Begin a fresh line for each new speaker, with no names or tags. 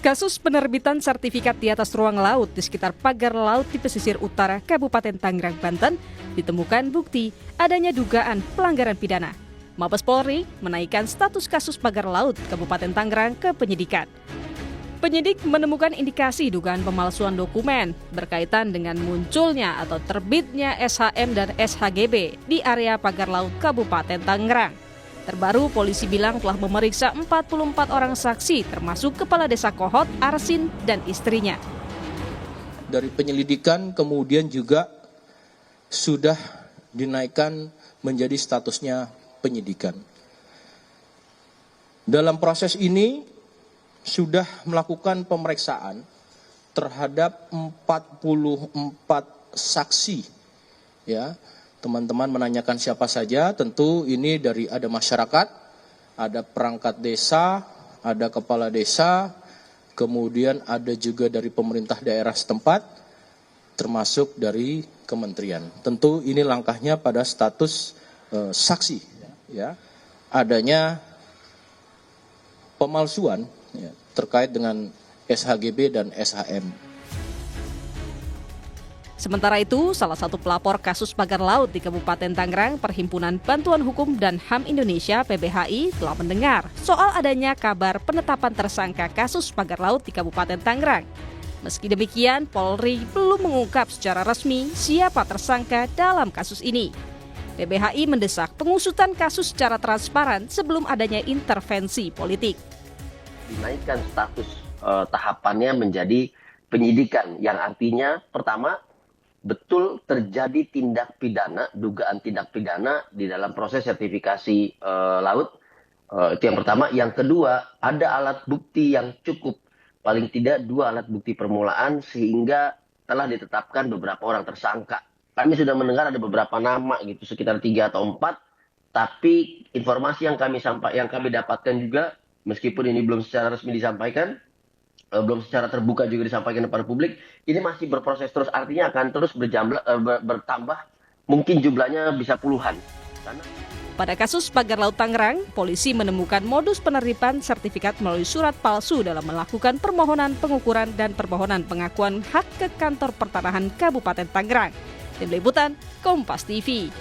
Kasus penerbitan sertifikat di atas ruang laut di sekitar pagar laut di pesisir utara Kabupaten Tangerang, Banten ditemukan bukti adanya dugaan pelanggaran pidana. Mabes Polri menaikkan status kasus pagar laut Kabupaten Tangerang ke penyidikan. Penyidik menemukan indikasi dugaan pemalsuan dokumen berkaitan dengan munculnya atau terbitnya SHM dan SHGB di area pagar laut Kabupaten Tangerang. Terbaru, polisi bilang telah memeriksa 44 orang saksi termasuk Kepala Desa Kohot, Arsin, dan istrinya.
Dari penyelidikan kemudian juga sudah dinaikkan menjadi statusnya penyidikan. Dalam proses ini sudah melakukan pemeriksaan terhadap 44 saksi. Ya, teman-teman menanyakan siapa saja, tentu ini dari ada masyarakat, ada perangkat desa, ada kepala desa, kemudian ada juga dari pemerintah daerah setempat, termasuk dari kementerian. Tentu ini langkahnya pada status saksi, ya, adanya pemalsuan ya, terkait dengan SHGB dan SHM.
Sementara itu, salah satu pelapor kasus pagar laut di Kabupaten Tangerang, Perhimpunan Bantuan Hukum dan HAM Indonesia (PBHI) telah mendengar soal adanya kabar penetapan tersangka kasus pagar laut di Kabupaten Tangerang. Meski demikian, Polri belum mengungkap secara resmi siapa tersangka dalam kasus ini. PBHI mendesak pengusutan kasus secara transparan sebelum adanya intervensi politik.
Dinaikkan status tahapannya menjadi penyidikan, yang artinya pertama, betul terjadi tindak pidana, dugaan tindak pidana di dalam proses sertifikasi laut. Itu yang pertama. Yang kedua, ada alat bukti yang cukup. Paling tidak 2 alat bukti permulaan sehingga telah ditetapkan beberapa orang tersangka. Kami sudah mendengar ada beberapa nama gitu, sekitar 3 atau 4. Tapi informasi yang kami dapatkan juga, meskipun ini belum secara resmi disampaikan, belum secara terbuka juga disampaikan kepada publik, ini masih berproses terus, artinya akan terus bertambah, mungkin jumlahnya bisa puluhan.
Pada kasus pagar laut Tangerang, polisi menemukan modus penerimaan sertifikat melalui surat palsu dalam melakukan permohonan pengukuran dan permohonan pengakuan hak ke Kantor Pertanahan Kabupaten Tangerang. Tim Liputan, Kompas TV.